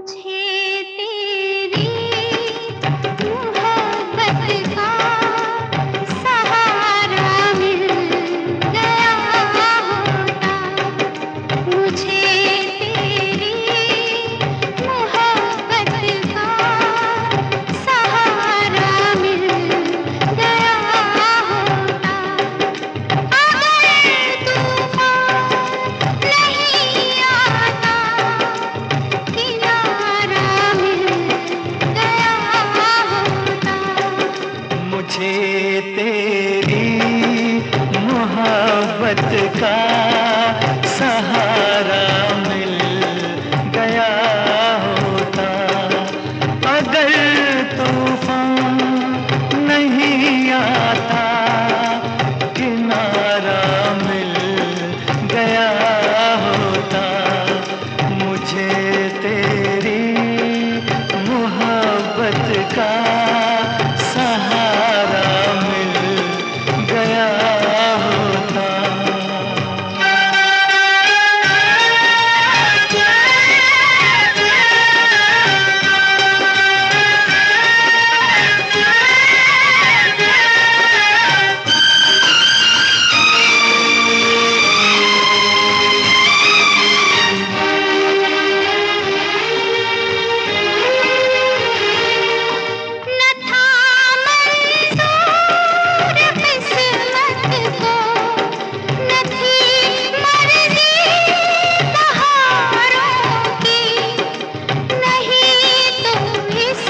मुझे तेरी मोहब्बत का सहारा मिल गया होता। मुझे तेरी मोहब्बत का सहारा मिल गया होता। अगर तूफान नहीं आता, किनारा मिल गया होता। मुझे तेरी मोहब्बत का सहारा मिल गया होता। अगर तूफान नहीं आता, किनारा मिल गया होता। मुझे तेरी मोहब्बत का सहारा मिल गया होता। न था मंजूर किस्मत को, न थी मर्जी बहारों की। नहीं तो इस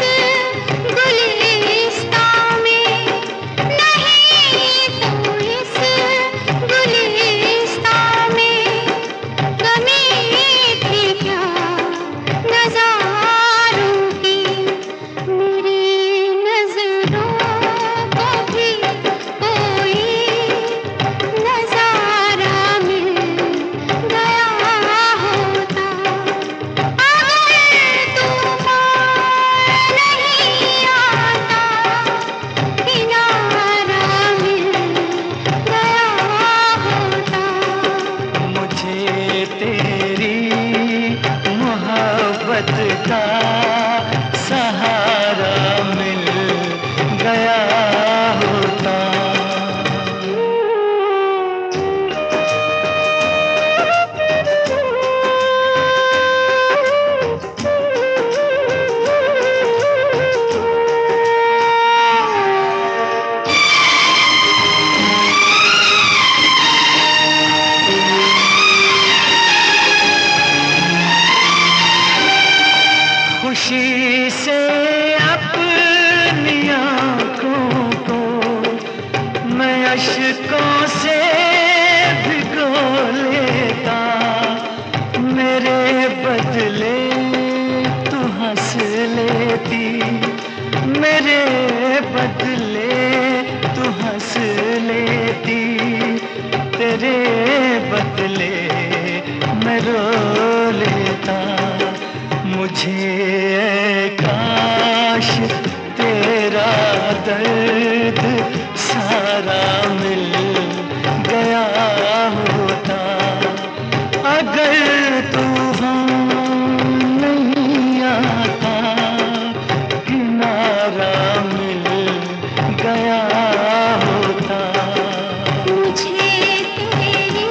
गुलिस्तां में, नहीं तो इस गुलिस्तां में कमी थी क्या नज़ारों की। मेरी नज़रों को भी कोई नज़ारा मिल गया होता। अगर तूफान नहीं आता, किनारा मिल गया होता। मुझे तेरी मोहब्बत का सहारा मिल गया होता। खुशी से अपनी आँखों को मैं अश्कों से भिगो लेता। मेरे बदले तू हंस लेती, मेरे बदले तू हंस लेती। तेरे बदले मैं रो लेता। मुझे काश तेरा दर्द सारा मिल गया होता। अगर तूफान नहीं आता, किनारा मिल गया होता। मुझे तेरी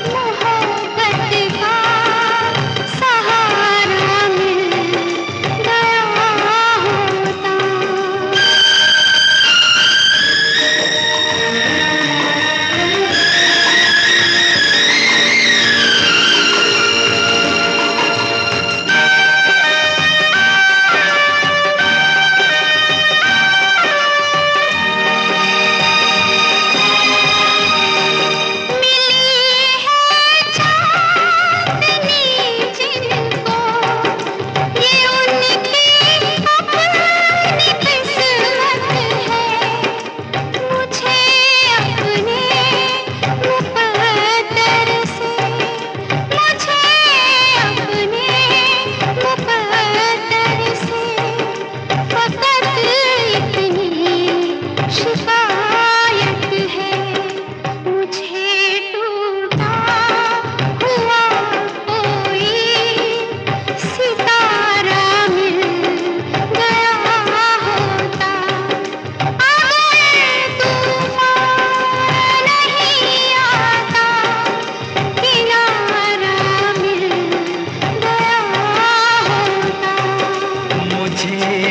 मोहब्बत का सहारा मिल गया होता।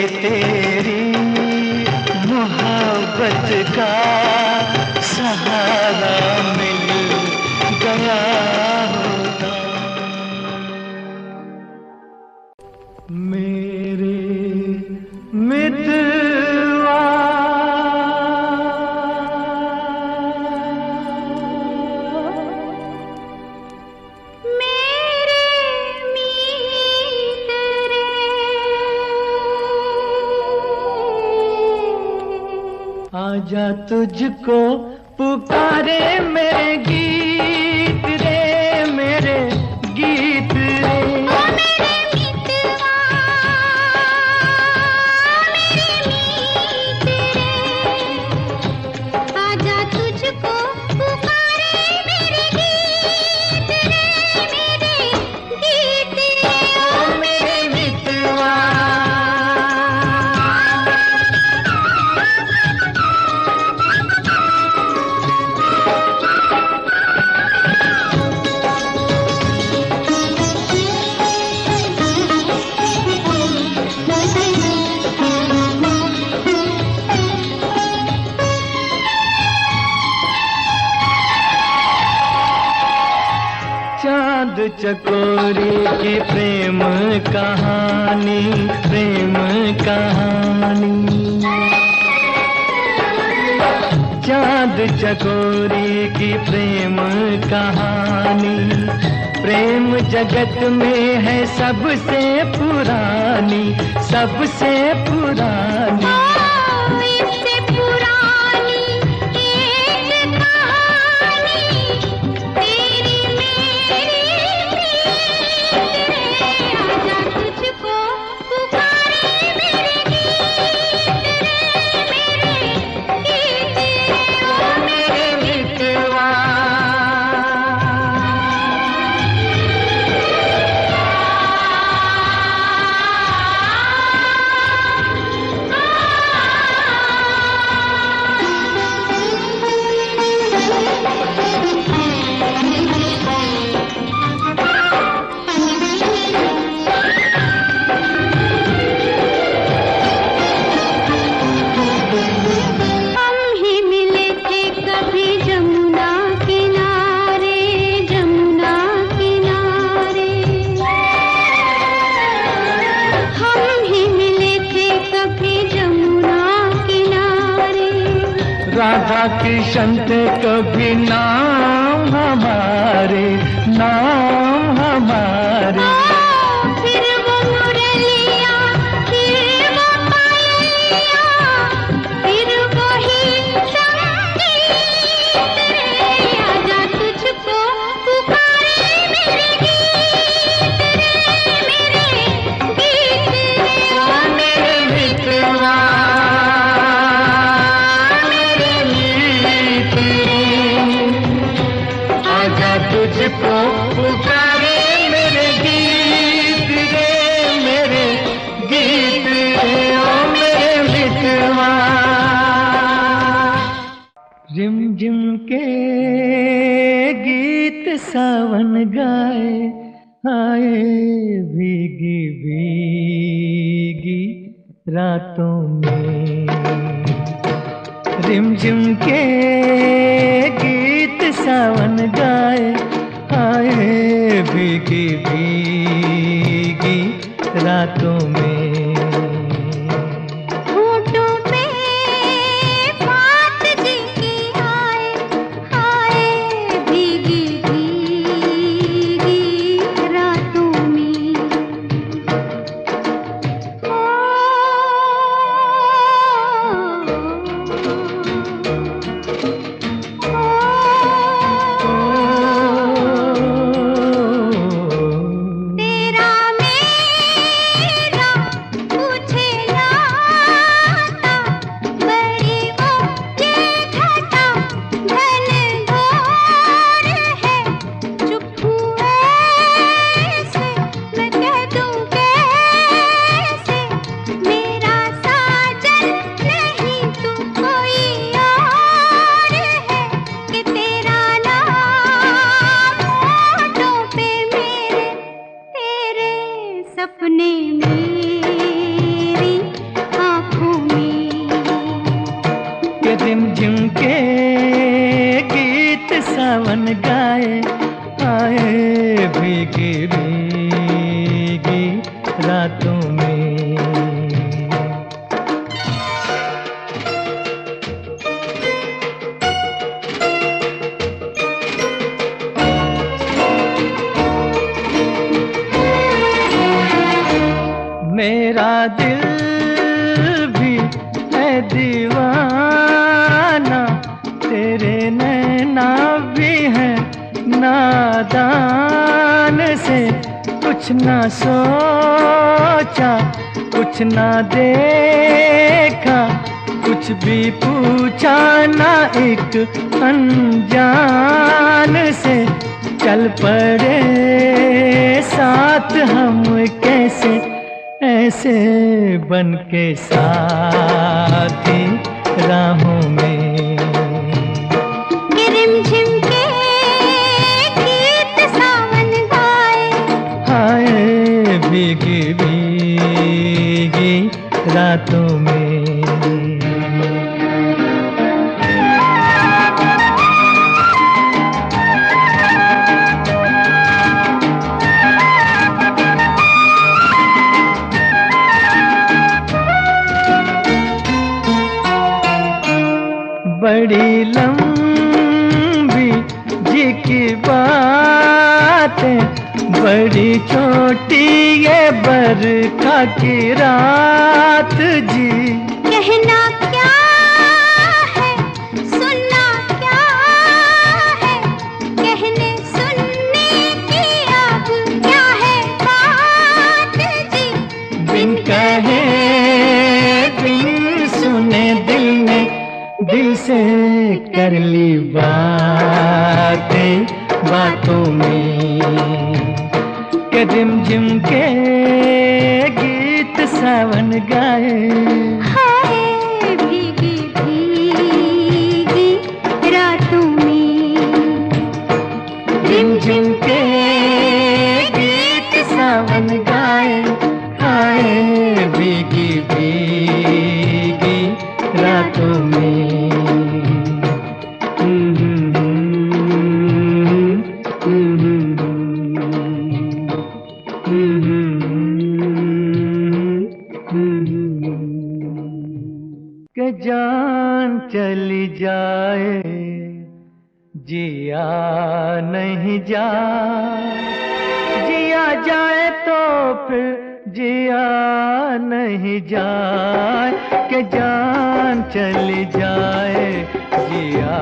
तेरी मोहब्बत का सहारा मिल गया होता। मेरे मितवा मेरे मीत रे, आजा तुझको पुकारे मेरे गीत रे, मेरे गीत रे। ओ मेरे मितवा, मेरे मीत रे, आजा तुझको पुकारे मेरे गीत रे, मेरे गीत रे। ओ मेरे मितवा चांद चकोरी की प्रेम कहानी, प्रेम कहानी। चांद चकोरी की प्रेम कहानी, प्रेम जगत में है सबसे पुरानी, सबसे पुरानी। इससे पुरानी एक कहानी तेरी मेरी प्रीत रे, आजा तुझको पुकारे मेरे गीत रे, मेरे गीत रे। ओ मेरे मितवा हम ही मिले थे कभी जमुना किनारे, जमुना किनारे। हम ही मिले थे कभी जमुना किनारे। राधा कृष्ण थे कभी नाम हमारे, नाम हमारे। फिर वो मुरलिया, फिर वो पायलिया, फिर वही संगीत रे, आजा तुझको पुकारे मेरे गीत रे, मेरे गीत रे। ओ मेरे मितवा मेरे मीत रे, आजा तुझको पुकारे मेरे गीत रे, मेरे गीत रे। ओ मेरे मितवा रिम झिम के गीत सावन गाए, आए भीगी भीगी रातों में। रिमझिम के गीत सावन गाए, आए भीगी भीगी रातों में। होठों पे बात जिनकी आए, आए भीगी भीगी रातों में। तेरा मेरा मुझे लाता, बड़ी वो ये घटा घनघोर है। चुप हूँ ऐसे मैं कह दूँ कैसे, मेरा साजन नहीं तू कोई और है, कि तेरा नाम होठों पे मेरे, तेरे सपने मेरी सावन गाए, आए भीगी भीगी रातों में। मेरा दिल भी है दीवाना, तेरे नैना भी है नादान से। कुछ ना सोचा, कुछ ना देखा, कुछ भी पूछा ना एक अनजान से। चल पड़े साथ हम कैसे, ऐसे बन के साथी राहों में। रिमझिम के गीत सावन गाए, हाय भीगी भीगी रातों में। बड़ी लंबी जी की बातें, बड़ी छोटी ये बरखा की रात जी। कहना क्या है, सुनना क्या है, कहने सुनने की अब क्या है बात जी। बिन कहे बिन सुने दिल ने दिल से कर ली बातें बातों में। के रिमझिम के गीत सावन गाए, हाय भीगी भीगी रातों में। रिमझिम के गीत सावन गाए, हाय भीगी भीगी रातों में। के जान चली जाए, जिया नहीं जाए, जिया जाए तो फिर जिया नहीं जाए। के जान चली जाए, जिया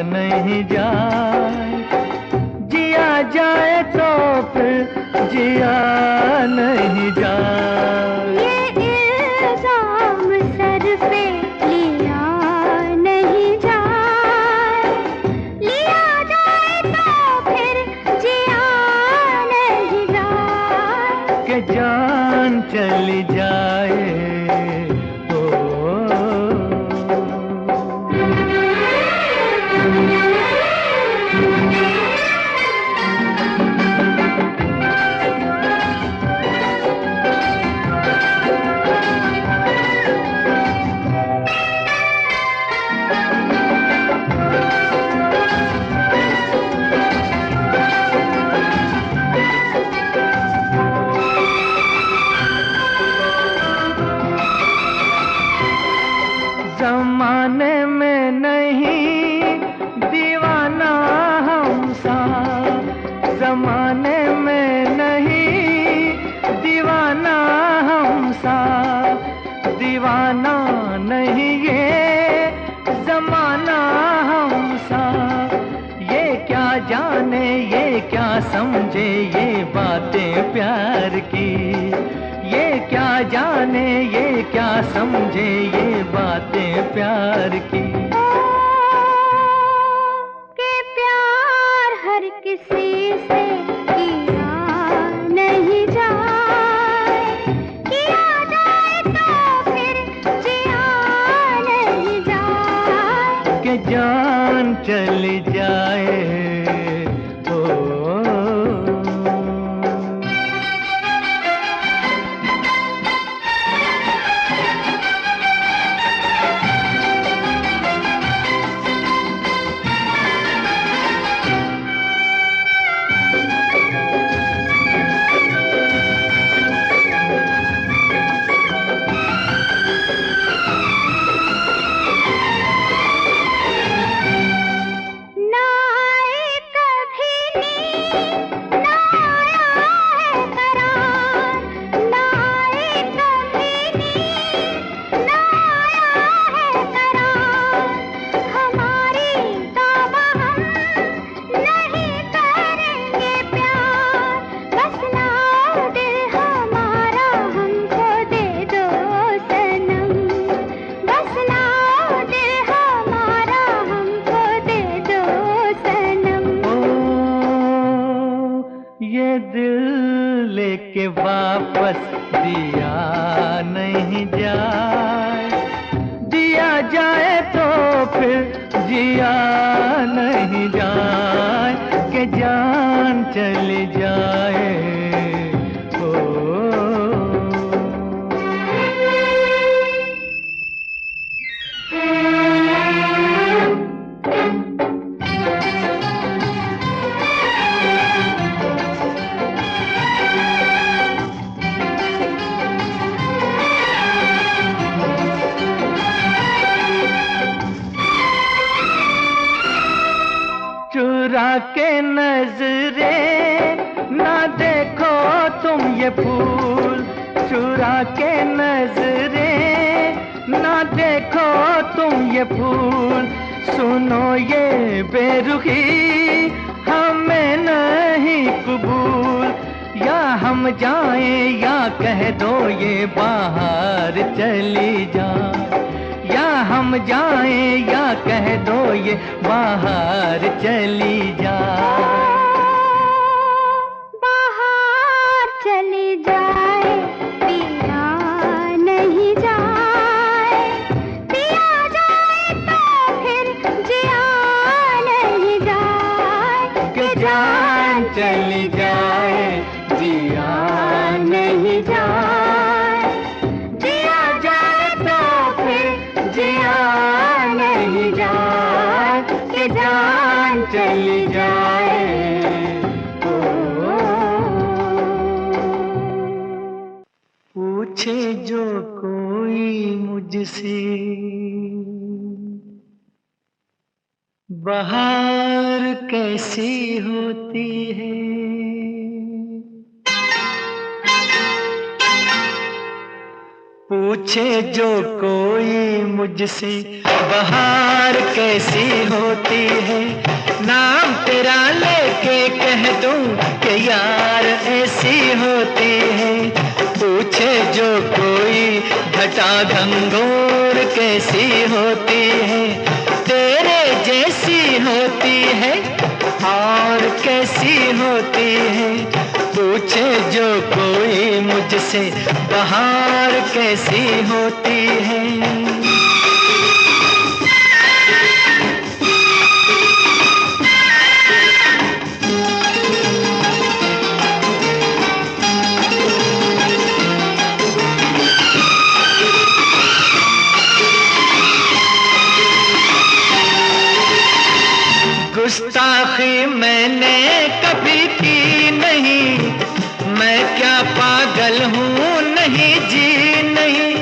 नहीं जाए, जिया जाए तो फिर जिया नहीं जाए। ये इल्जाम सर पे लिया नहीं जाए, लिया जाए तो फिर जिया नहीं जाए। के जान चली जाए, ओ, जमाने में नहीं दीवाना हमसा, जमाने में नहीं दीवाना हमसा। दीवाना नहीं ये जमाना हमसा। ये क्या जाने ये क्या समझे ये बातें प्यार की। ये क्या जाने ये क्या समझे ये बातें प्यार की। के प्यार हर किसी से किया नहीं जाए, किया जाए तो फिर जिया नहीं जाए। के जान चली जाए, ओ, वापस दिया नहीं जाए, दिया जाए तो फिर जिया नहीं जाए, कि जान चली जाए। चुरा के नजरे ना देखो तुम ये फूल, चुरा के नजरे ना देखो तुम ये फूल, सुनो ये बेरुखी हमें नहीं कबूल, या हम जाएं या कह दो ये बाहर चली जाए, या हम जाएं या कह दो ये बाहर चली जाए। बाहर चली जाए, पिया नहीं जाए, पिया जाए तो फिर जिया नहीं जाए, कि जान चली जाए जिया नहीं जाए, जिया जाए तो फिर जिया नहीं जाए, कि जान चली जाए। पूछे जो कोई मुझसे बहार कैसी होती है, पूछे जो कोई मुझसे बहार कैसी होती है, नाम तेरा लेके कह दूं कि यार ऐसी होती है। पूछे जो कोई घटा घंघोर कैसी होती है, तेरे जैसी होती है और कैसी होती है। पूछे जो कोई मुझसे बहार कैसी होती है। गुस्ताखी मैंने कभी की नहीं, मैं क्या पागल हूँ नहीं जी नहीं,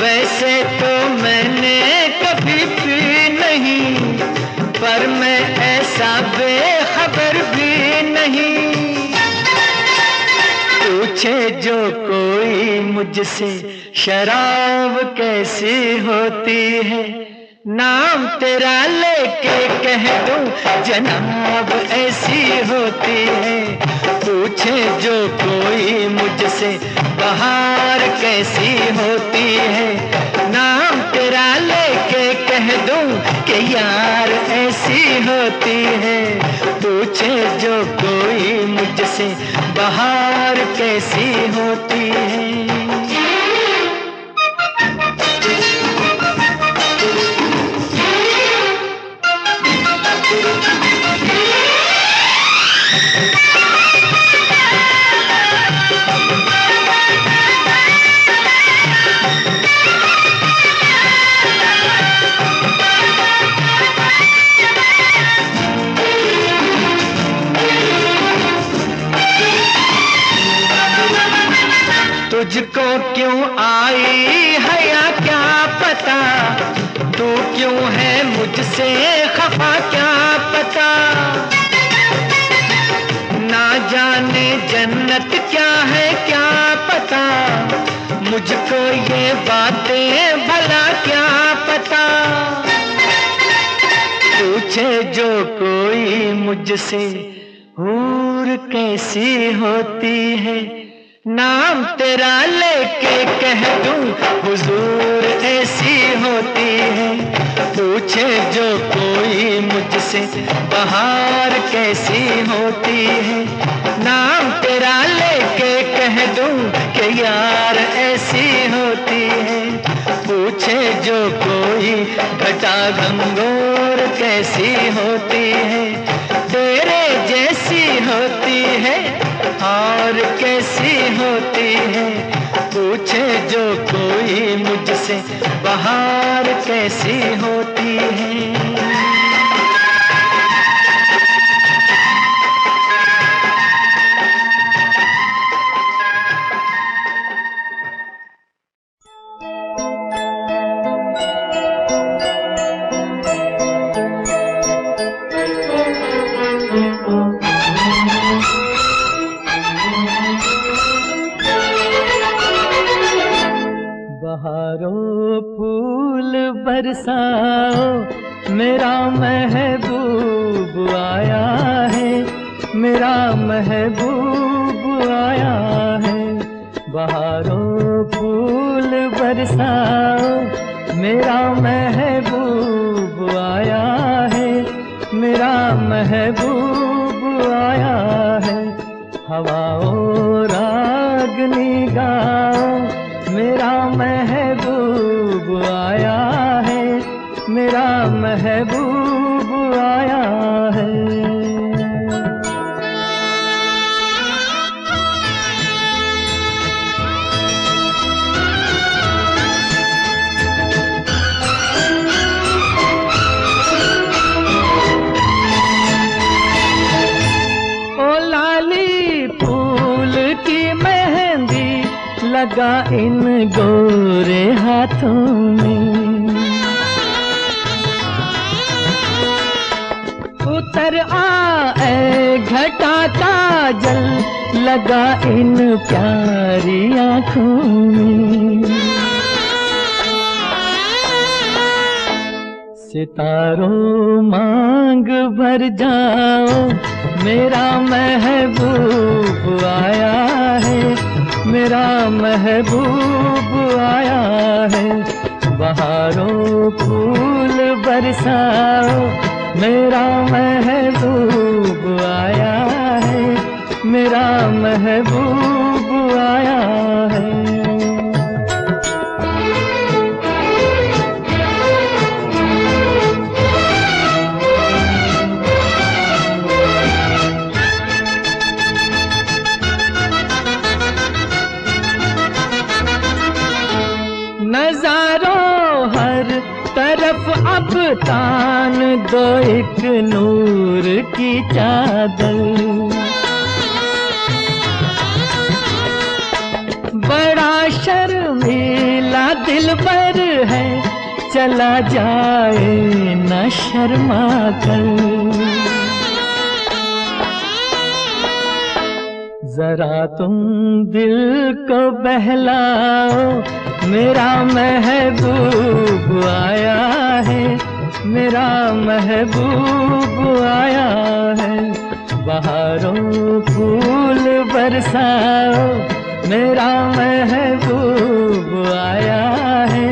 वैसे तो मैंने कभी पी नहीं, पर मैं ऐसा बेखबर भी नहीं। पूछे जो कोई मुझसे शराब कैसी होती है, नाम तेरा लेके कह दूं जनाब ऐसी होती है। पूछे जो कोई मुझसे बहार कैसी होती है, नाम तेरा लेके कह दूं कि यार ऐसी होती है। पूछे जो कोई मुझसे बहार कैसी होती है। तुझको क्यों आई है या क्या पता, तू क्यों है मुझसे खफा क्या पता। ना जाने जन्नत क्या है क्या पता, मुझको ये बातें भला क्या पता। पूछे जो कोई मुझसे हूर कैसी होती है, नाम तेरा लेके कह दूं हुजूर ऐसी होती है। पूछे जो कोई मुझसे बहार कैसी होती है, नाम तेरा लेके कह दूं कि यार ऐसी होती है। पूछे जो कोई घटा घंघोर कैसी होती है, तेरे जैसी होती है और कैसी होती है। पूछे जो कोई मुझसे बहार कैसी होती है। बहारों फूल बरसाओ, मेरा महबूब आया है, मेरा महबूब आया है। बहारों फूल बरसाओ, मेरा महबूब आया है, मेरा महबूब आया है। हवाओं रागनी गाओ, मेरा महबूब आया है, मेरा महबूब आया है। ओ लाली फूल की मेहंदी लगा इन गोरे हाथों में, उतर आए घटा काजल लगा इन प्यारी आँखों में। सितारों मांग भर जाओ, मेरा महबूब आया है, मेरा महबूब आया है। बहारों फूल बरसाओ, मेरा महबूब आया है, मेरा महबूब आया है। नजारों हर तरफ अब तान दो एक नूर की चादर, बड़ा शर्मीला दिलबर है, चला जाए न शर्मा कर। जरा तुम दिल को बहलाओ, मेरा महबूब आया है, मेरा महबूब आया है। बहारों फूल बरसाओ, मेरा महबूब आया है,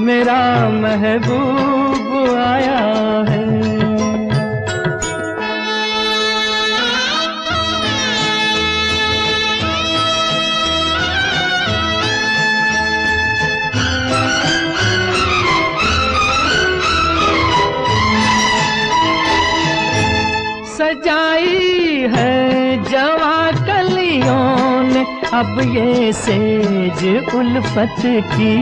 मेरा महबूब आया है। सजाई है जवा कलियों ने अब ये सेज उल्फत की,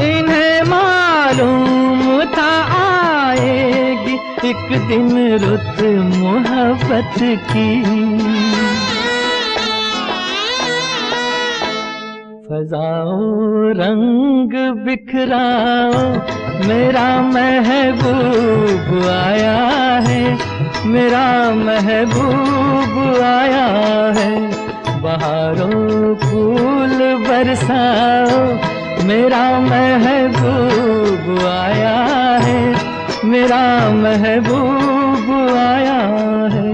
इन्हें मालूम था आएगी एक दिन रुत मोहब्बत की। फजाओं रंग बिखराओ, मेरा महबूब आया है, मेरा महबूब आया है। बहारों फूल बरसाओ, मेरा महबूब आया है, मेरा महबूब आया है।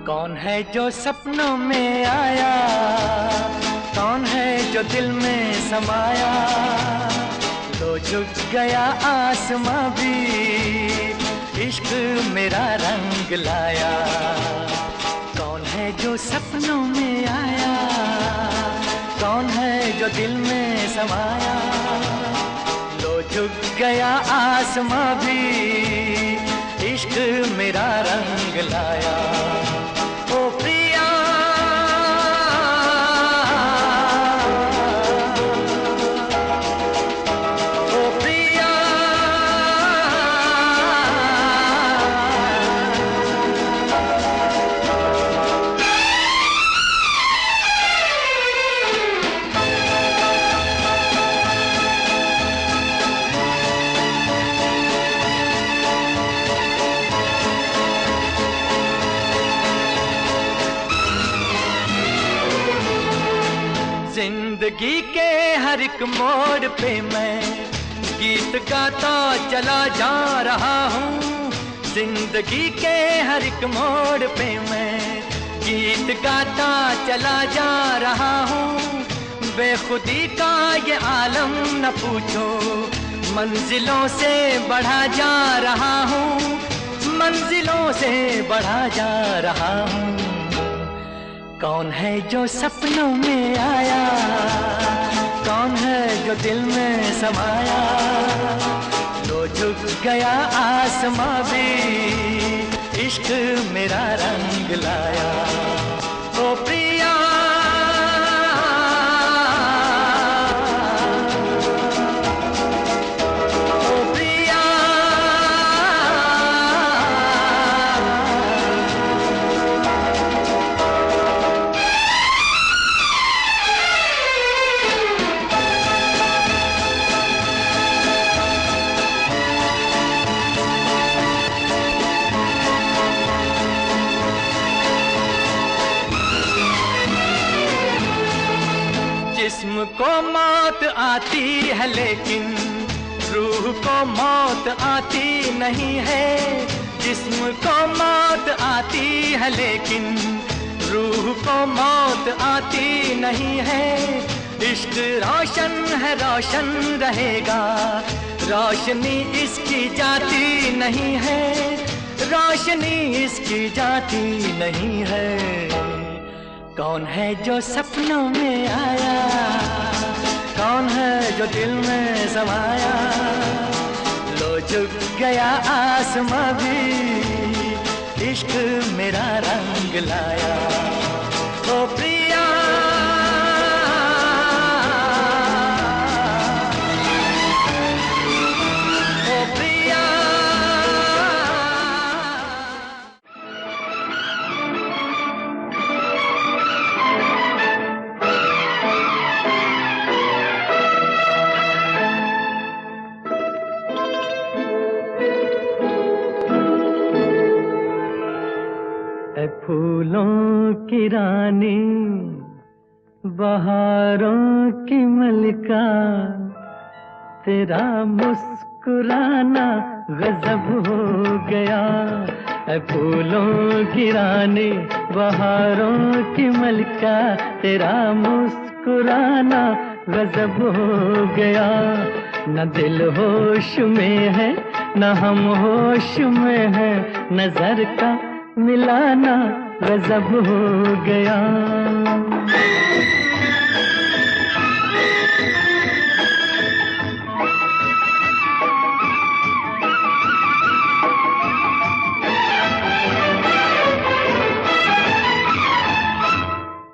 कौन है जो सपनों में आया, कौन है जो दिल में समाया, लो झुक गया आसमां भी, इश्क मेरा रंग लाया। कौन है जो सपनों में आया, कौन है जो दिल में समाया, लो झुक गया आसमां भी, इश्क मेरा रंग लाया। ओ प्रिया जिंदगी के हर एक मोड़ पे मैं गीत गाता चला जा रहा हूँ। जिंदगी के हर एक मोड़ पे मैं गीत गाता चला जा रहा हूँ। बेखुदी का ये आलम न पूछो, मंजिलों से बढ़ा जा रहा हूँ, मंजिलों से बढ़ा जा रहा हूँ। कौन है जो सपनों में आया, कौन है जो दिल में समाया, लो झुक गया आसमां भी, इश्क मेरा रंग लाया। ओ प्रिया जिस्म को मौत आती है लेकिन रूह को मौत आती नहीं है। जिस्म को मौत आती है लेकिन रूह को मौत आती नहीं है। इश्क रोशन है रोशन रहेगा, रोशनी इसकी जाती नहीं है, रोशनी इसकी जाती नहीं है। कौन है जो सपनों में आया, कौन है जो दिल में समाया, लो झुक गया आसमां भी, इश्क मेरा रंग लाया। ओ प्रिया फूलों की रानी, बहारों की मलिका, तेरा मुस्कुराना गजब हो गया। फूलों की रानी, बहारों की मलिका, तेरा मुस्कुराना गजब हो गया। न दिल होश में है, न हम होश में है, नजर का मिलाना गजब हो गया।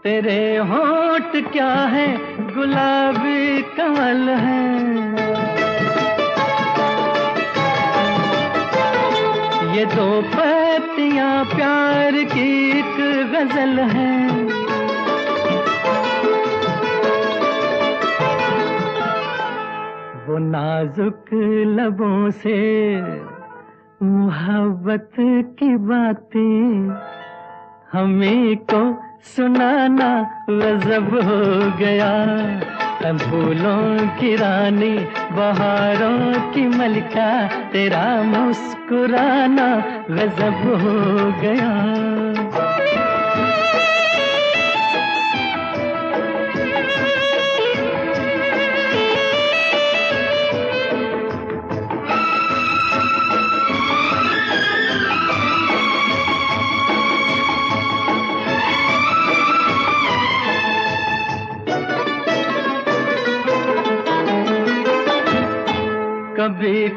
तेरे होंठ क्या है, गुलाबी कमल है, ये दो पत्तियां प्यार की एक गजल है। वो नाजुक लबों से मोहब्बत की बातें हमें को सुनाना गजब हो गया। फूलों की रानी, बहारों की मलिका, तेरा मुस्कुराना गजब हो गया।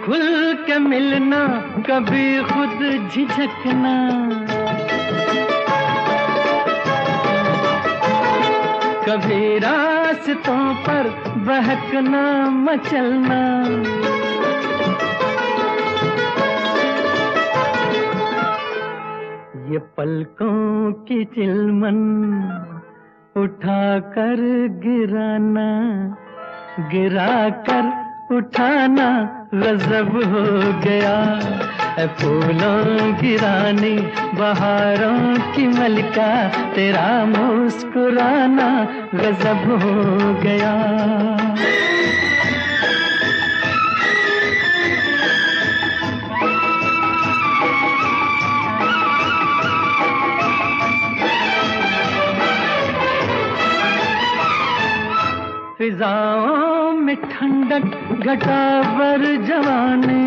खुल के मिलना, कभी खुद झिझकना, कभी रास्तों पर बहकना मचलना। ये पलकों की चिलमन उठा कर गिराना, गिरा कर उठाना गजब हो गया। फूलों की रानी बहारों की मलिका, तेरा मुस्कुराना गजब हो गया। फिजाओं में ठंडक घटा बर जवानी,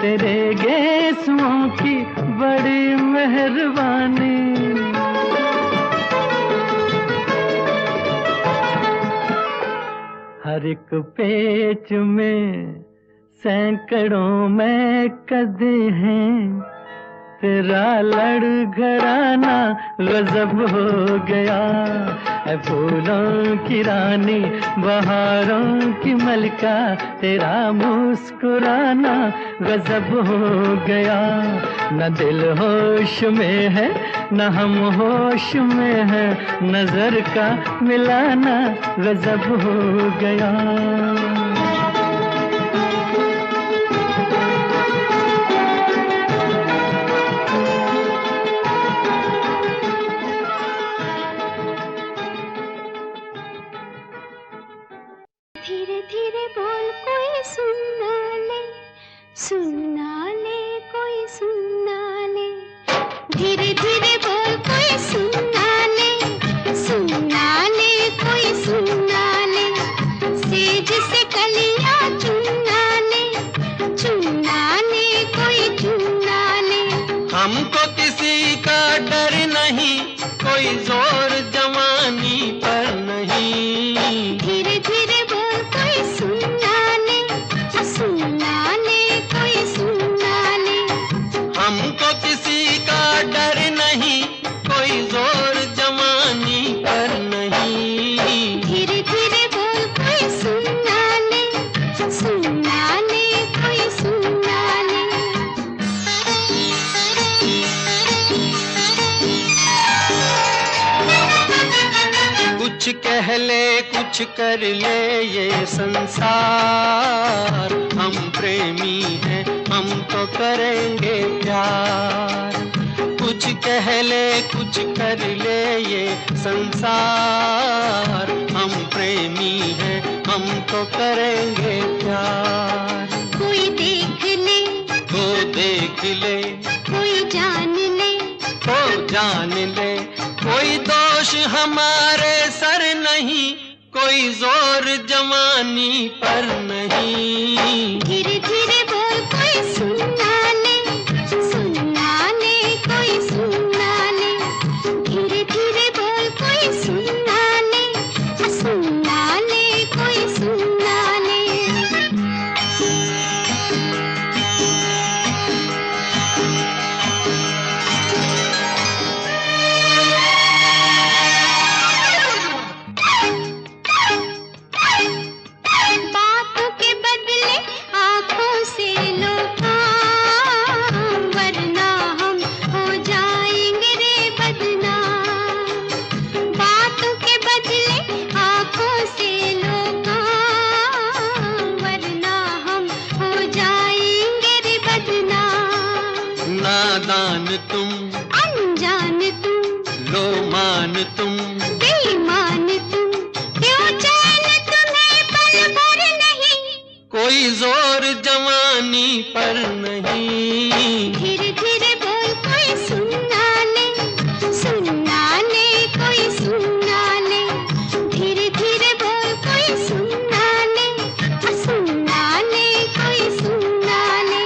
तेरे गेसुओं की बड़ी मेहरबानी। हर एक पेच में सैकड़ों में कदे हैं, तेरा लड़खड़ाना गजब हो गया। फूलों की रानी बहारों की मलिका, तेरा मुस्कुराना गजब हो गया। न दिल होश में है न हम होश में है, नजर का मिलाना गजब हो गया। धीरे धीरे बोल कोई सुनना ले, सुनना ले कोई सुनना ले। धीरे धीरे बोल कोई सुनना ले, सुनना ले कोई सुनना ले। सेज से कलियां चुनना ले, चुनना ले कोई चुनना ले। हमको किसी का डर नहीं, कोई जोर जवानी पर नहीं। धीरे धीरे बोल कोई सुनना ले, सुनना ले कोई सुनना ले। हमको किसी का डर नहीं, कोई जोर जवानी पर नहीं। धीरे धीरे बोल कोई सुनना ले, सुनना ले कोई सुनना ले। कुछ कह ले कुछ कर ले ये संसार, हम प्रेमी हैं हम तो करेंगे प्यार। कुछ कह ले कुछ कर ले ये संसार, हम प्रेमी हैं हम तो करेंगे प्यार। कोई देख ले तो देख ले, कोई जान ले, तो जान ले। कोई दोष हमारे सर नहीं, कोई जोर जवानी पर नहीं। धीरे धीरे बोल कोई सुनना ले, सुनना ले कोई सुनना ले। धीरे धीरे बोल कोई सुनना ले, सुनना ले कोई सुनना ले। बातों के बदले आँखों से लो काम, वरना हम हो जाएंगे रे बदनाम। बातों के बदले आँखों से लो काम, वरना हम हो जाएंगे रे बदनाम। नादान तुम, अनजान तुम, लो मान तुम, बेईमान तुम, क्यों चैन तुम्हें पल भर नहीं। कोई जोर जवानी पर नहीं। धीरे धीरे बोल कोई सुनना ले, सुनना ले कोई सुनना ले। धीरे धीरे बोल कोई सुनना ले, सुनना ले कोई सुनना ले।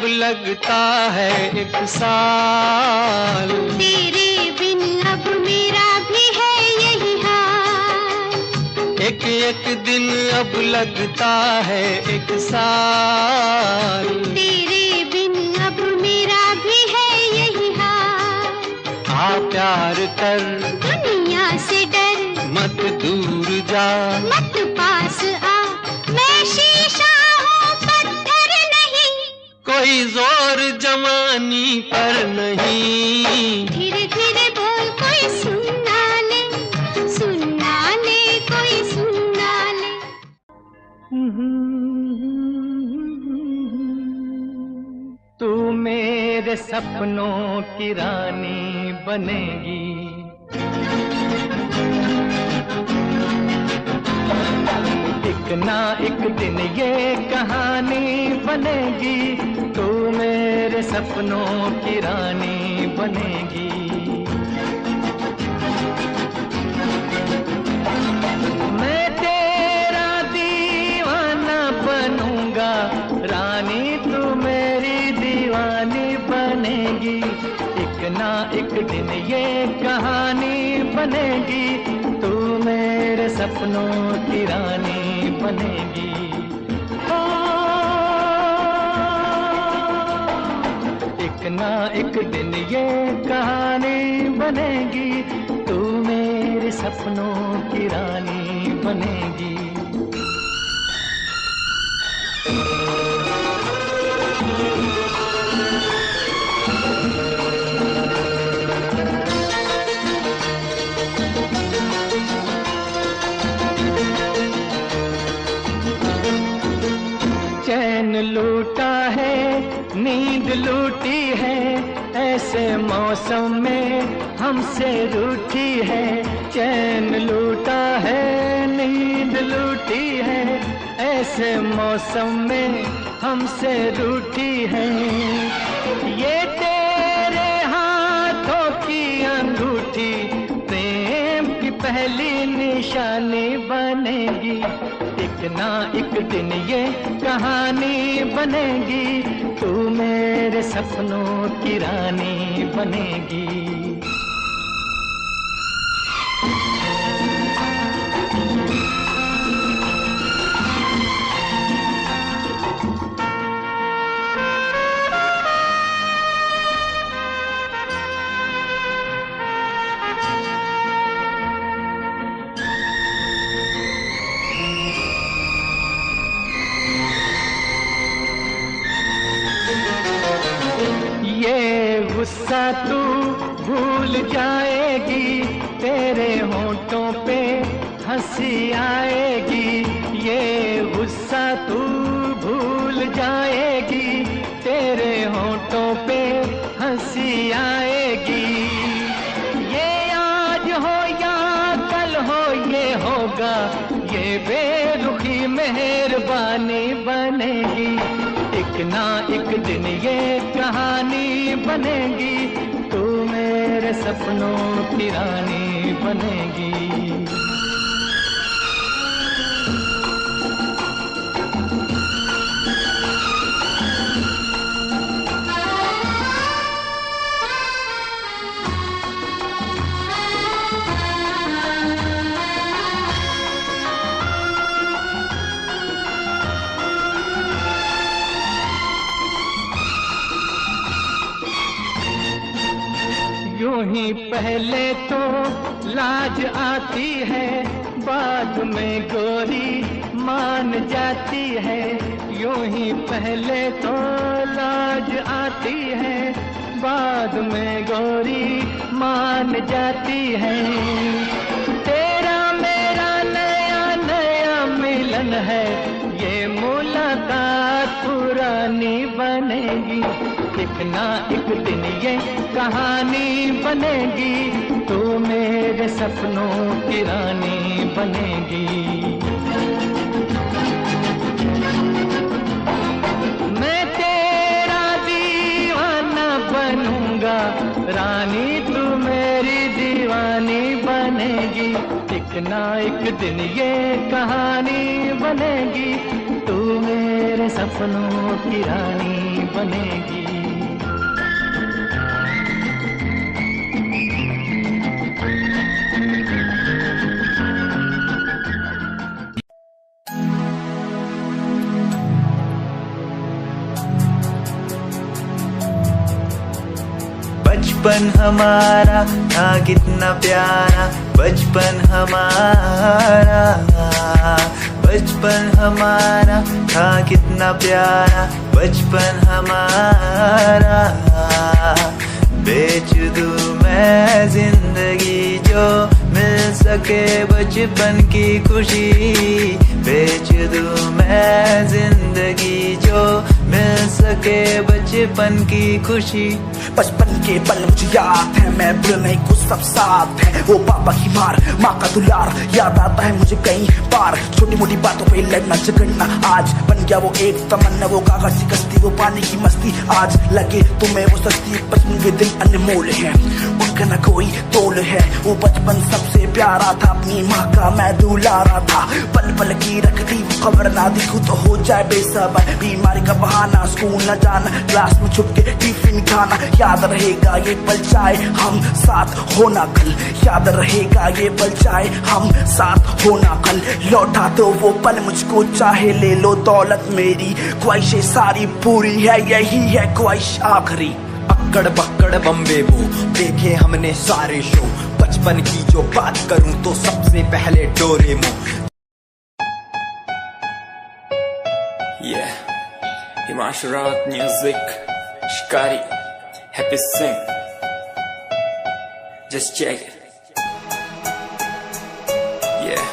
लगता है 1 साल। तेरे बिन अब मेरा भी है यही हाल। एक एक दिन अब लगता है 1 साल। तेरे बिन अब मेरा भी है यही हाल। आ प्यार कर, दुनिया से डर, मत दूर जा, मत पास आ, मैं शीशा हूँ पत्थर नहीं। कोई जोर जवानी पर नहीं। धीरे धीरे बोल कोई सुनना ले, सुनना ले कोई सुनना ले। तू मेरे सपनों की रानी बनेगी। एक ना एक दिन ये कहानी बनेगी। तू मेरे सपनों की रानी बनेगी। मैं तेरा दीवाना बनूंगा, रानी तू मेरी दीवानी बनेगी। एक ना एक दिन ये कहानी बनेगी। तू मेरे सपनों की रानी बनेगी। एक ना एक दिन ये कहानी बनेगी। तू मेरे सपनों की रानी बनेगी। चैन लूटा है, नींद लूटी है, ऐसे मौसम में हमसे रूठी है। चैन लूटा है, नींद लूटी है, ऐसे मौसम में हमसे रूठी है। ये तेरे हाथों की अंगूठी प्रेम की पहली निशानी बनेगी। एक ना एक दिन ये कहानी बनेगी। तू मेरे सपनों की रानी बनेगी। गुस्सा तू भूल जाएगी, तेरे होंठों पे हंसी आएगी। ये गुस्सा तू भूल जाएगी, तेरे होंठों पे हंसी आएगी। ये आज हो या कल हो ये होगा, ये बेरुखी मेहरबानी बनेगी। एक ना एक दिन ये कहानी बनेगी। तू मेरे सपनों की रानी बनेगी। यूं ही पहले तो लाज आती है, बाद में गोरी मान जाती है। यूं ही पहले तो लाज आती है, बाद में गोरी मान जाती है। तेरा मेरा नया नया मिलन है, ये मुलाकात पुरानी बनेगी। एक ना एक दिन ये कहानी बनेगी। तू मेरे सपनों की रानी बनेगी। मैं तेरा दीवाना बनूंगा, रानी तू मेरी दीवानी बनेगी। एक ना एक दिन ये कहानी बनेगी। तू मेरे सपनों की रानी बनेगी। मानेगी। बचपन हमारा था कितना प्यारा, बचपन हमारा, बचपन हमारा था कितना प्यारा, बचपन हमारा। बेच दूं मैं जिंदगी जो मिल सके बचपन की खुशी, बेच दूं मैं जिंदगी जो मिल सके बचपन की खुशी। बचपन के पल मुझे याद है, मैं भूल नहीं कुछ सब साथ है। वो पापा की मार, माँ का दुलार याद आता है मुझे कई बार। छोटी मोटी बातों पे लड़ना झगड़ना आज बन गया वो एक तमन्ना, वो कागज की कश्ती, वो पानी की मस्ती। आज लगे तुम्हें वो सस्ती, बचपन के दिन अनमोल है, उनका न कोई तोल है। वो बचपन सबसे प्यारा था, अपनी माँ का मैं दुलारा था। पल पल की रखती वो खबर, ना दिखूं तो हो जाए बेसबर। बीमारी का बहाना, स्कूल न जाना, क्लास में छुप के टिफिन खाना। याद रहेगा ये पल चाहे हम साथ होना कल, याद रहेगा ये पल चाहे हम साथ होना कल। लौटा दो वो पल मुझको, चाहे ले लो दौलत मेरी, ख्वाहिशें सारी पूरी है, यही है ख्वाहिश आखिरी। अक्कड़ बक्कड़ बम्बे वो देखे हमने सारे शो, बचपन की जो बात करूं तो सबसे पहले Doraemon. Himanshu Rawat music, Shikari, Happy Singh. Just check it. Yeah.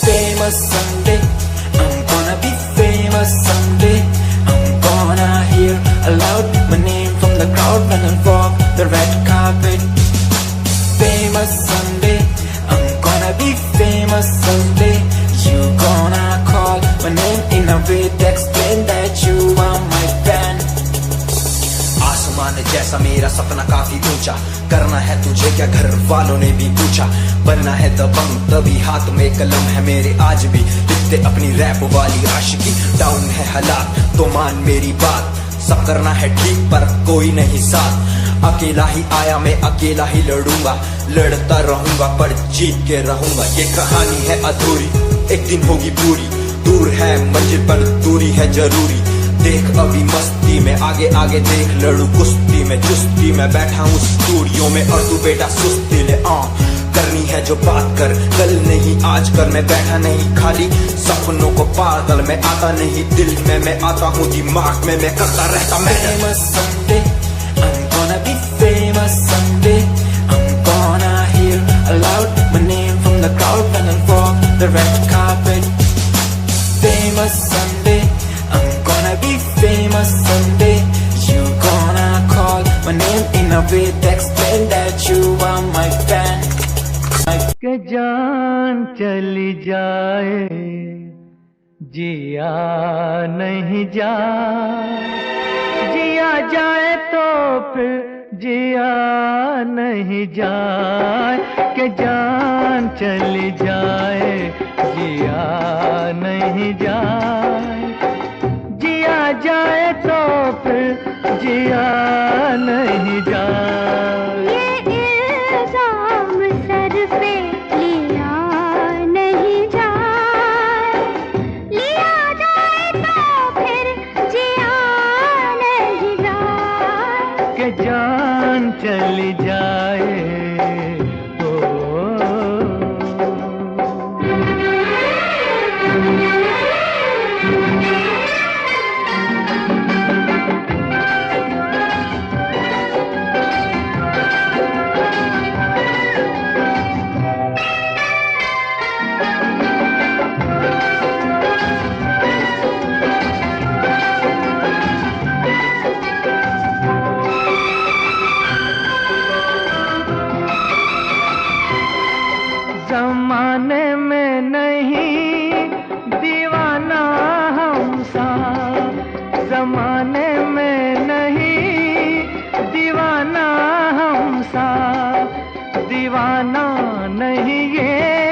Famous someday, I'm gonna be famous someday. I'm gonna hear aloud my name from the crowd when I walk the red carpet. Famous someday, I'm gonna be famous someday. You gonna call my name in a way to explain that you are my fan. आसमान जैसा मेरा सपना काफी ऊंचा, करना है तुझे क्या घर वालों ने भी पूछा। बनना है दबंग तभी हाथ में कलम है मेरे, आज भी लिखते अपनी रैप वाली आशिकी। डाउन है हालात तो मान मेरी बात, सब करना है ठीक पर कोई नहीं साथ। अकेला ही आया मैं अकेला ही लड़ूंगा, लड़ता रहूंगा पर जीत के रहूंगा। ये कहानी है अधूरी, एक दिन होगी पूरी। दूर है मंजिल पर दूरी है जरूरी। देख अभी मस्ती में आगे आगे देख, लड़ू कुश्ती में चुस्ती में बैठा हूँ स्टूडियो में, और तू बेटा सुस्ती ले। करनी है जो बात कर, कल नहीं आज कर। मैं बैठा नहीं खाली सपनों को पागल में आता नहीं, दिल में मैं आता हूँ, दिमाग में मैं करता रहता मैं। Famous someday, I'm gonna be famous someday. I'm gonna hear aloud my name from the crowd when I walk the red carpet. Famous someday, I'm gonna be famous someday. You gonna call my name in a way to explain that you are my fan. के जान चली जाए जिया नहीं जाए, जिया जाए तो फिर जिया नहीं जाए। के जान चली जाए जिया नहीं जाए, जिया जाए तो फिर जिया नहीं जाए। जान चली जाए जमाने में नहीं दीवाना हम सा, जमाने में नहीं दीवाना हम सा, दीवाना नहीं ये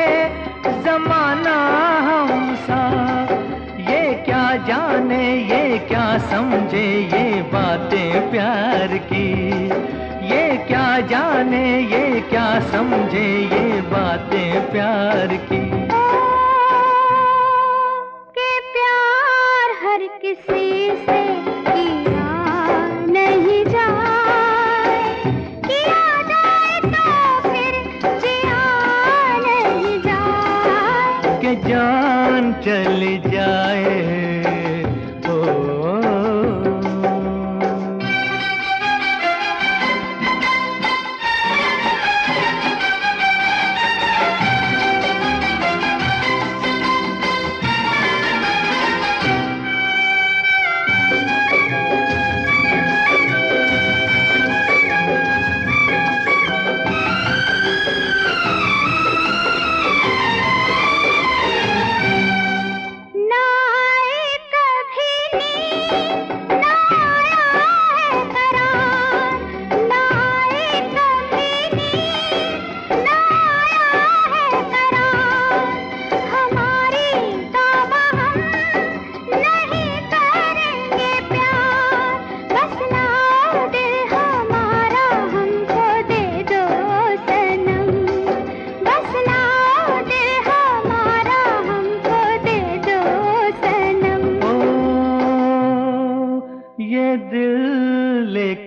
जाने ये क्या समझे ये बातें प्यार की, ये क्या जाने ये क्या समझे ये बातें प्यार की। कि प्यार हर किसी से किया नहीं जाए, किया जाए तो फिर जिया नहीं जाए, कि जान चली जाए।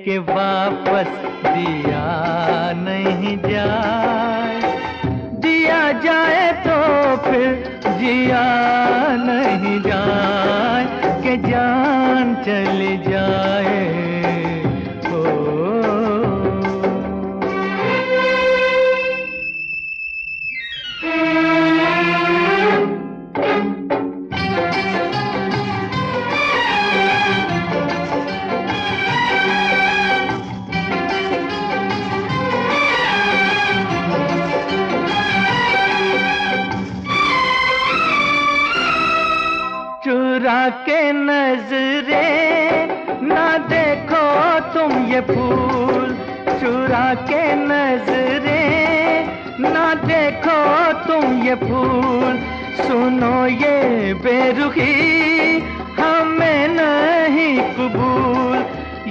के वापस दिया नहीं जाए, दिया जाए तो फिर जिया नहीं जाए, कि जान चली जाए। चुरा के नजरे ना देखो तुम ये फूल, चुरा के नजरे ना देखो तुम ये फूल, सुनो ये बेरुखी हमें नहीं कबूल,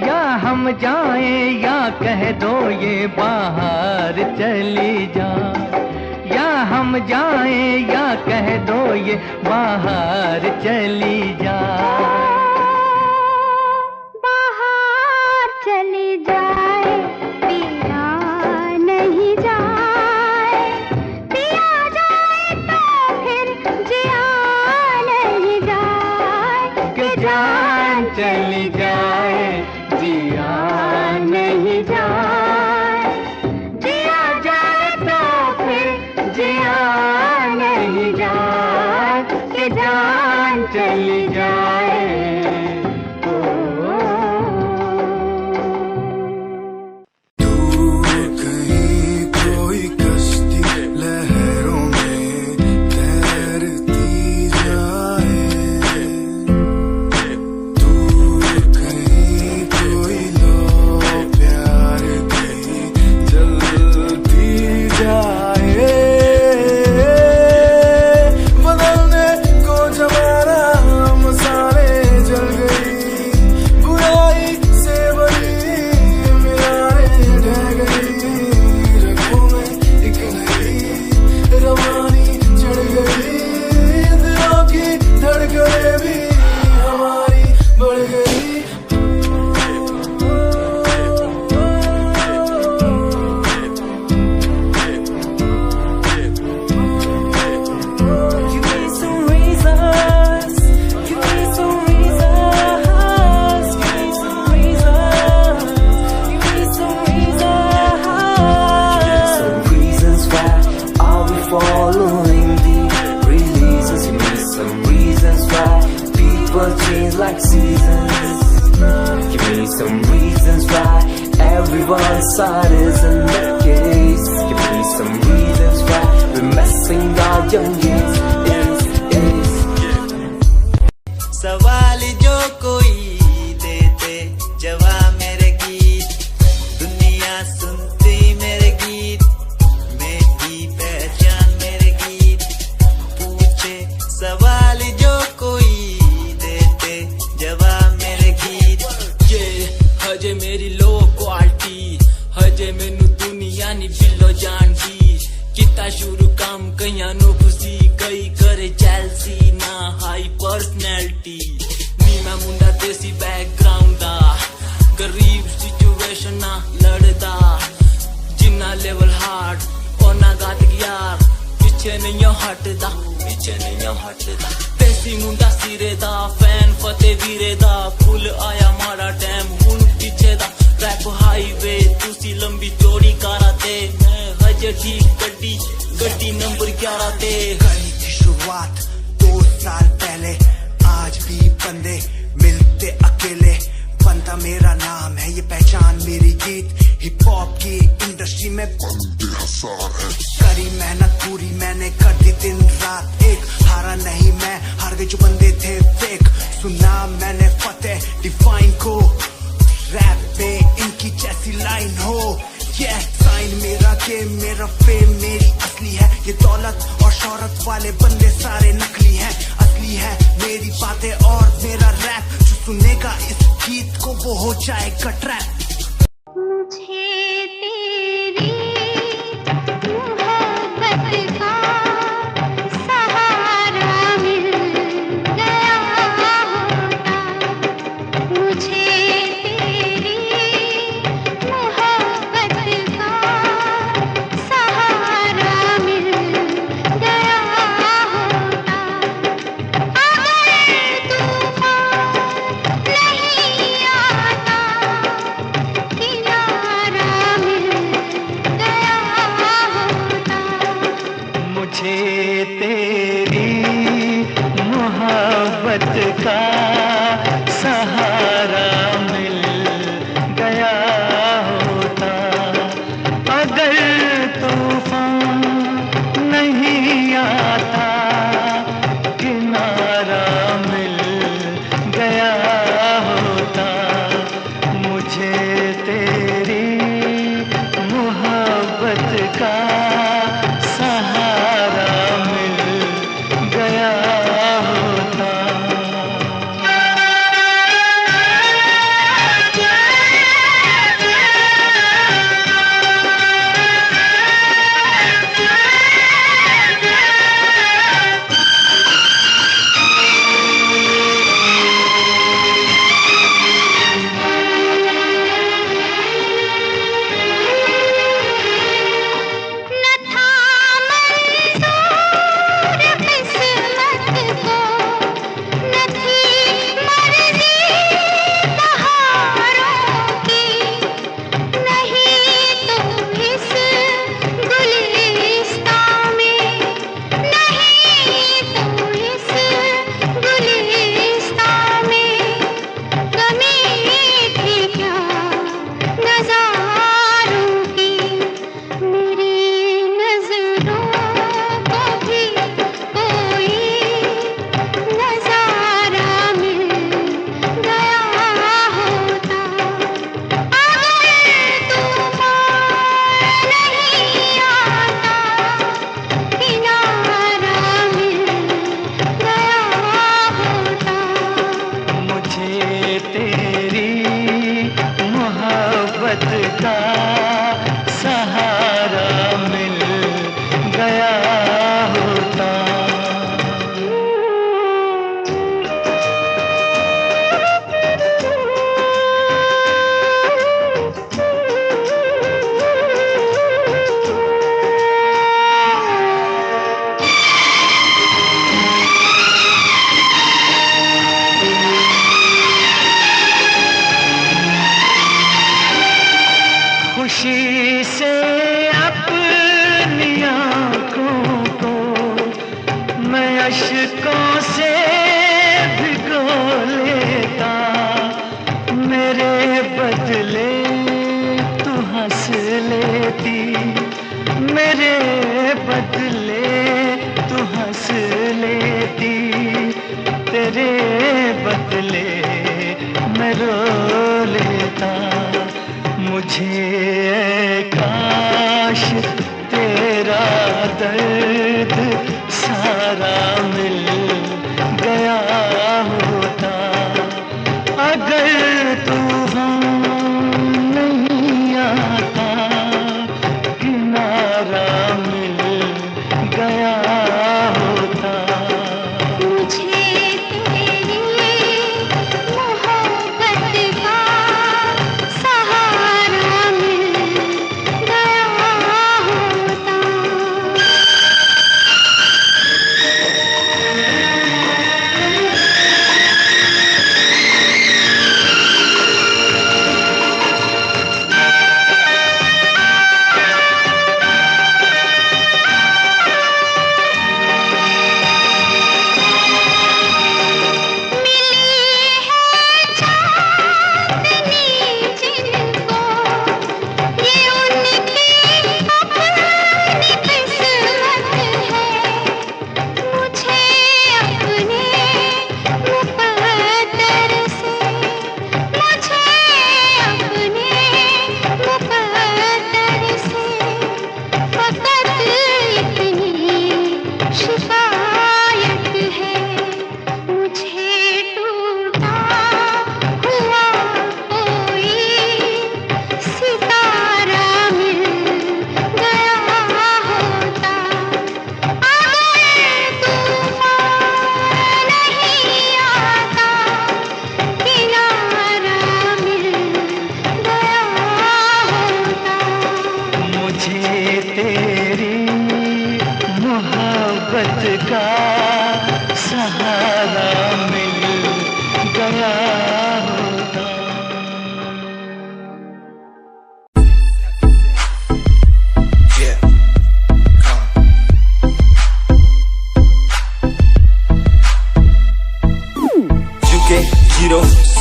या हम जाएं या कह दो ये बाहर चली जाए, या हम जाएं या कह दो ये बाहर चली जाए। बाहर चली जाए, पिया नहीं जाए, पिया जाए तो फिर जिया नहीं जाए, कि जान चली जाए जिया नहीं जाए, जिया जाए तो फिर जिया नहीं जाए, कि जान चली जाए। कहीं कोई कश्ती लहरों में तैरती जाए, दूर कहीं कोई लो प्यार की जलती जाए, बदलने को जमाना मसाले जल गई, बुराई से बड़ी मिलाने ढह गई, रगों में एक नई रवानी चढ़ गई, दिलों की धड़कनें भी हमारी बढ़ गई। Give me some reasons, give me some reasons, give me some reasons, give me some reasons. Some reasons why are we following the releases? Give me some reasons why people change like seasons. Give me some reasons why everyone's side isn't the case. Give me some reasons why we're messing our young years. सवाल जो कोई देते जवा मेरे गीत, दुनिया सुनती मेरे गीत, मेरी पहचान मेरे गीत, पूछे सवाल जो कोई देते एंटी नी मैं मुंडा देसी बैकग्राउंड दा गरीब सिचुएशन ना लड़दा जिन्ना लेवल हार्ड और ना गात यार पीछे नहीं हटदा देसी मुंडा सिरे दा फैन फतेह वीरे दा फुल आया माड़ा टाइम हुन पीछे दा रैप हाईवे तुसी लंबी चौड़ी कारा ते मैं हजे ठीक गड्डी नंबर 11 ते करी थी शुरुआत 2 साल पहले आज भी बंदे मिलते अकेले बनता मेरा नाम है ये पहचान मेरी गीत हिप हॉप की इंडस्ट्री में करी मेहनत पूरी मैंने कर दी दिन रात एक हारा नहीं मैं हार गए जो बंदे थे फेक सुना मैंने फतेह डिफाइन को रैप पे इनकी जैसी लाइन हो ये साइन मेरा गेम मेरा फेम मेरी असली है ये दौलत और शोहरत वाले बंदे सारे नकली हैं असली है मेरी बातें और मेरा रैप जो सुनेगा इस गीत को वो हो जाएगा ट्रैप मुझे तेरी मोहब्बत का सहारा मिल गया होता मुझे तेरी मोहब्बत का सहारा मिल गया होता अगर तूफान नहीं आता किनारा मिल गया होता मुझे तेरी मोहब्बत का सहारा मिल गया होता अगर तूफान नहीं आता किनारा मिल गया होता मुझे तेरी मोहब्बत का सहारा मिल गया होता न था मंजूर किस्मत को न थी मर्जी बहारों की नहीं तो इस गुलिस्तां में नहीं तो इस गुलिस्तां में कमी थी क्या नज़ारों की मेरी नज़रों को भी कोई नज़ारा मिल गया होता अगर तूफान नहीं आता किनारा मिल गया होता मुझे तेरी मोहब्बत का सहारा मिल गया होता खुशी से अपनी आँखों को मैं अश्कों से भिगो लेता मेरे बदले तू हंस लेती मेरे बदले तू हंस लेती तेरे बदले मैं रो लेता मुझे काश तेरा दर्द सारा मिल गया होता अगर तूफान नहीं आता किनारा मिल गया होता मुझे तेरी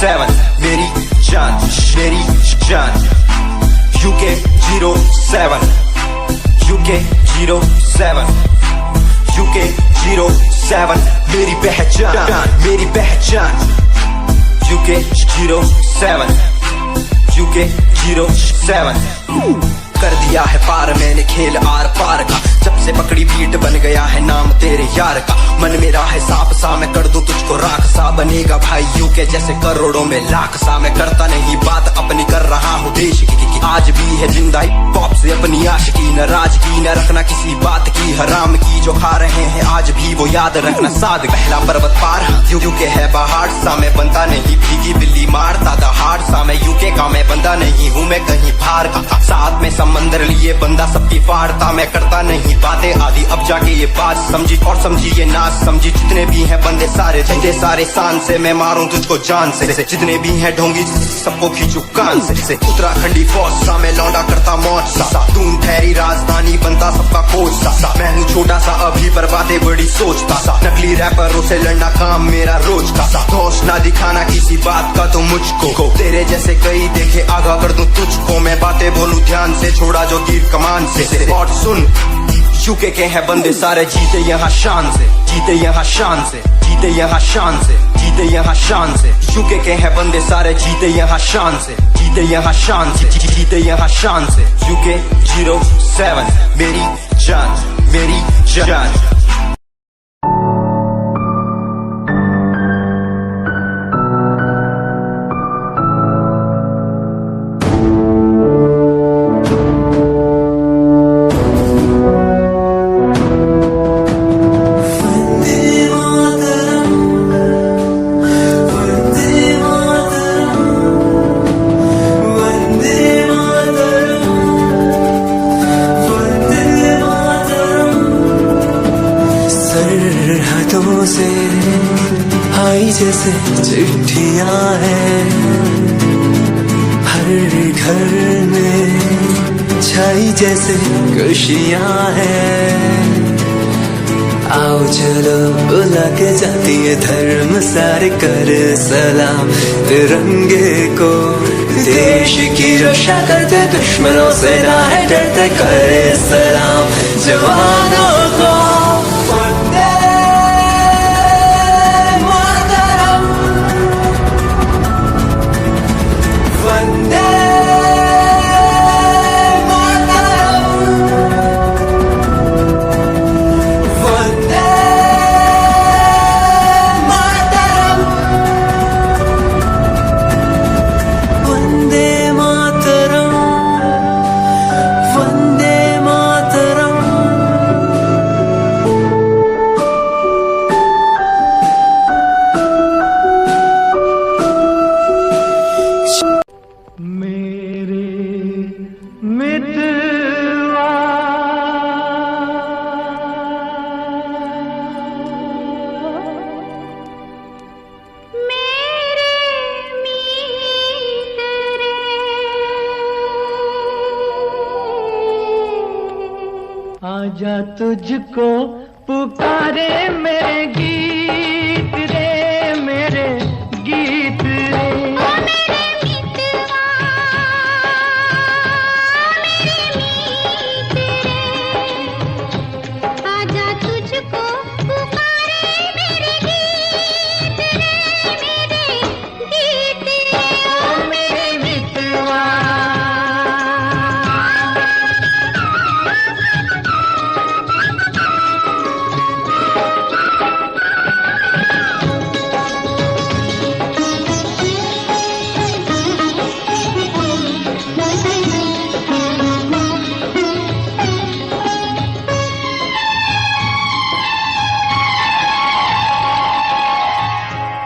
07 मेरी जान UK 07 UK 07 UK 07 मेरी पहचान UK 07 UK 07 कर दिया है पार मैंने खेल आर पार का, जब से पकड़ी बीट बन गया है नाम तेरे यार का। मन मेरा है सांप सा मैं कर दूं तुझको राख सा, बनेगा भाई यूके जैसे करोड़ों में लाख सा। मैं करता नहीं बात अपनी कर रहा हूँ देश की, आज भी है जिंदा हिप हॉप से अपनी आशिकी। नाराजगी न रखना किसी बात की, हराम की जो खा रहे हैं आज भी वो याद रखना साद। पहला पर्वत पार यूके है पहाड़ सा, मैं बनता नहीं भीगी बिल्ली मारता दहाड़ सा। मैं यूके का मैं बंदा नहीं हूँ मैं कहीं बाहर का, साथ में समंदर लिए बंदा सबकी फाड़ता। मैं करता नहीं बातें आदि अब जाके ये बात समझी, और समझी ये नाच समझी। जितने भी हैं बंदे सारे झंडे सारे शान से, मैं मारूं तुझको जान से। जितने भी हैं ढोंगी सबको खींचू कान से। उत्तराखंडी फौज सा मैं लौंडा करता मौज सा, दून ठहरी राजधानी बनता सबका कोच सा। मैं हूँ छोटा सा अभी पर बातें बड़ी सोचता सा, नकली रैपरों से लड़ना काम मेरा रोज का सा। दोष ना दिखाना किसी बात का तो मुझको, तेरे जैसे कई देखे आगा कर दूं तुझको। मैं बातें बोलूं ध्यान से छोड़ा जो तीर कमान से। और सुन यूके के हैं बंदे सारे जीते यहाँ शान से, जीते यहाँ शान से, जीते यहाँ शान से, जीते यहाँ शान से। यूके के हैं बंदे सारे जीते यहाँ शान से, जीते यहाँ शान से, जीते यहाँ शान से। यूके 07 मेरी जान से आई जैसे चिट्ठियां हैं, हर घर में छाई जैसे खुशियां हैं। आओ चलो बुला के जाती है धर्म सारे कर सलाम तिरंगे को। देश की रक्षा करते दुश्मनों से ना है डरते करे सलाम जवानों को। आजा तुझको पुकारे मेरे गीत रे, मेरे गीत रे। ओ मेरे मितवा, मेरे मीत रे, आजा तुझको पुकारे मेरे गीत रे, मेरे गीत रे। ओ मेरे मितवा,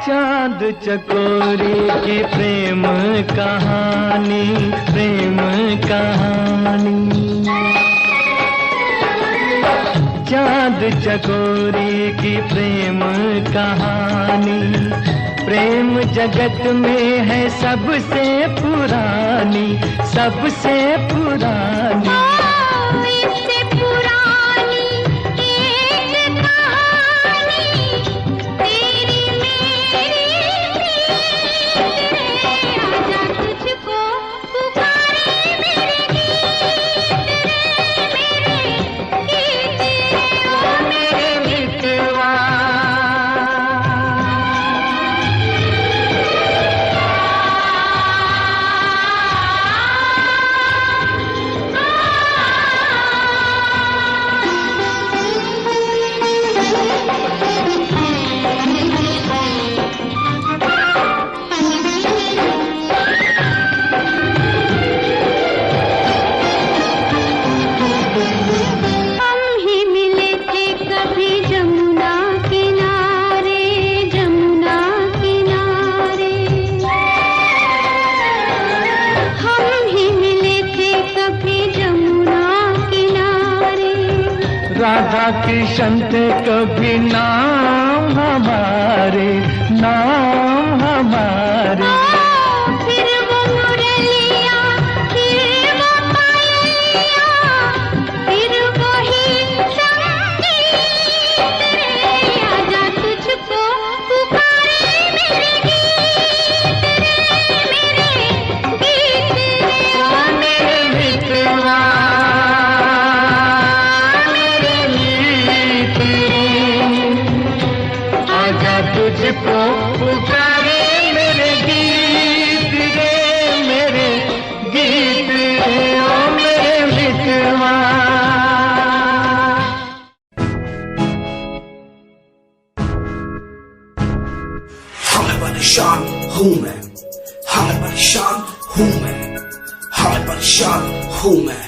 चांद चकोरी की प्रेम कहानी, प्रेम कहानी। चांद चकोरी की प्रेम कहानी, प्रेम जगत में है सबसे पुरानी, सबसे पुरानी। इससे पुरानी एक कहानी तेरी मेरी प्रीत राधा किशन थे कभी नाम हमारे, नाम हमारे। फिर वो मुरलिया, फिर वो पायलिया, फिर वही संगीत रे। आजा तुझको पुकारे मेरे गीत रे, मेरे गीत रे। ओ मेरे मित्रवा, मेरे गीत रे। आजा तुझको पुकारे मेरे गीत रे, मेरे गीत रे। ओ मेरे मित्रवा। हमें परेशान हूँ मैं, हमें परेशान हूँ मैं, हमें परेशान हूँ मैं,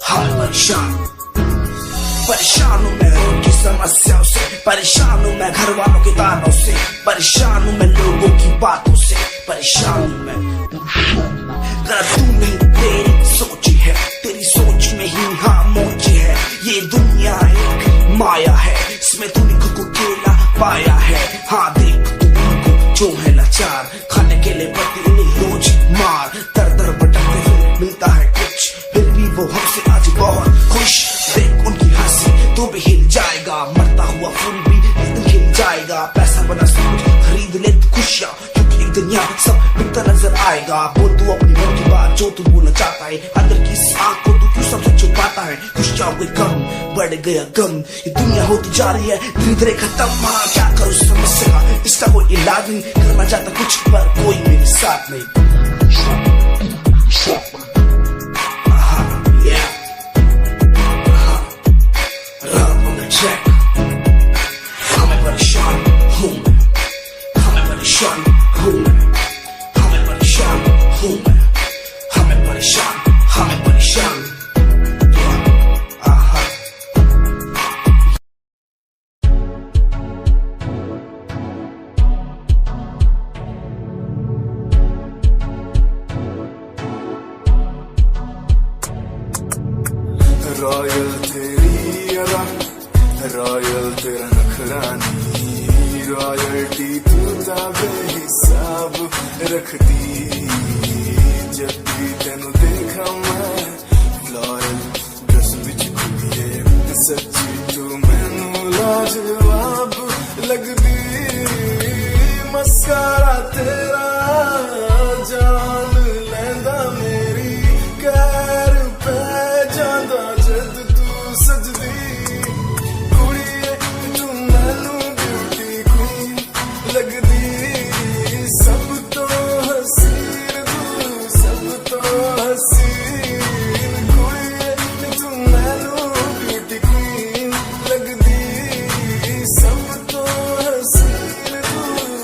हमें परेशान परेशान हूँ मैं उनकी समस्याओं से, परेशान हूँ मैं घर वालों के तानों से, परेशान हूँ मैं लोगों की बातों से, परेशान हूँ मैं। जरा तू नहीं तेरी सोच है, तेरी सोच में ही खामोश है। ये दुनिया एक माया है, इसमें तूने खुद को अकेला पाया है। हाँ देख तू उनको जो है लाचार, खाने के लिए पड़ती उन्हें रोज मार। दर दर भटकते फिर मिलता है कुछ, फिर भी वो हमसे आज बहुत खुश। देख उनकी हंसी तो भी हिल जाएगा, मरता हुआ फूल भी एक दिन खिल जाएगा। पैसा बना सब कुछ खरीद ले खुशियाँ, क्योंकि एक दिन यहाँ सब बिकता नजर आएगा। बोल तू अपनी मन की बात जो तू बोलना चाहता है, अंदर की इस आँख को तू क्यों सबसे छुपाता है। खुशियाँ हो गई कम, बढ़ गया गम, ये दुनिया होती जा रही है धीरे धीरे खत्म। हाँ क्या करूँ समस्या का, इसका कोई इलाज नहीं, करना चाहता कुछ पर कोई मेरे साथ नहीं। हमें परेशान हूँ मैं, हमें परेशान हूँ मैं, हमें परेशान हूँ मैं, हमें परेशान, हमें परेशान। रॉयल तेरी अदा, रॉयल तेरा नखरानी, रॉयल्टी तू बेहिसाब रखती। जब भी तेनू देखा मैं फ्लोरल ड्रेस विच कुड़िए, सच्ची तू मैनू लाजवाब लगदी। मस्कारा तेरा जान लैंदा मेरी, कैर पे जांदा जद तू सजदी। कुड़िए तू मैनू ब्यूटी क्वीन लगदी, सब तो हसीन तू, सब तो हसीन। कुड़िए तू मैनू ब्यूटी क्वीन लगदी, सब तो हसीन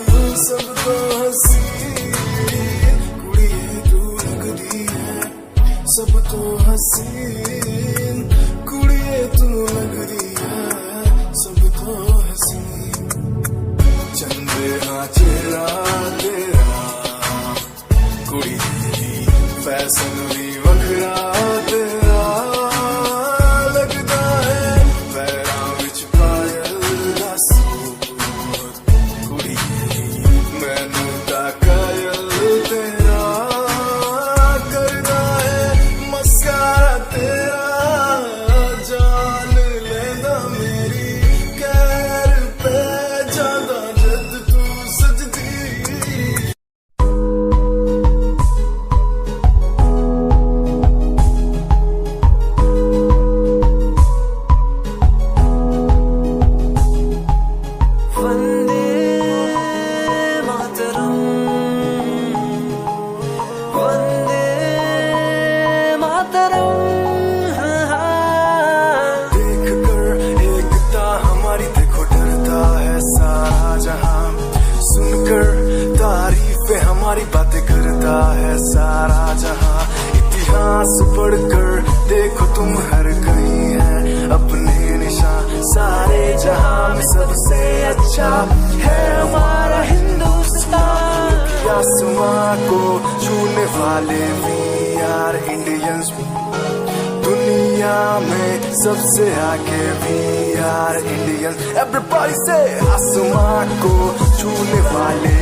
तू, सब तो हसीन। कुड़िए तू लगदी है सब तो हसीन, कुड़िए तू लगदी है सब तो हसीन। चंदे हाँ चेहरा तेरा, कुड़ी फैशन भी वखरा तेरा लगदा है। पैरां विच पायल दा सूट, कुड़ी मैनू ता कायल तेरा करदा है। मस्कारा तेरा जान लेंदा मेरी, कैर पे जांदा जद तू सजदी। वंदे मातरम, वंदे मातरम। देख कर एकता हमारी देखो डरता है सारा जहां, सुनकर तारीफें हमारी बातें करता है सारा जहां। इतिहास पढ़कर देखो तुम हर कहीं है अपने निशान, सारे जहां में सबसे अच्छा है हमारा हिंदुस्तान। आसमां को छूने वाले वी आर इंडियंस, दुनिया दुनिया में सबसे आगे भी यार इंडियन। एवरीबॉडी से आसमां को छूने वाले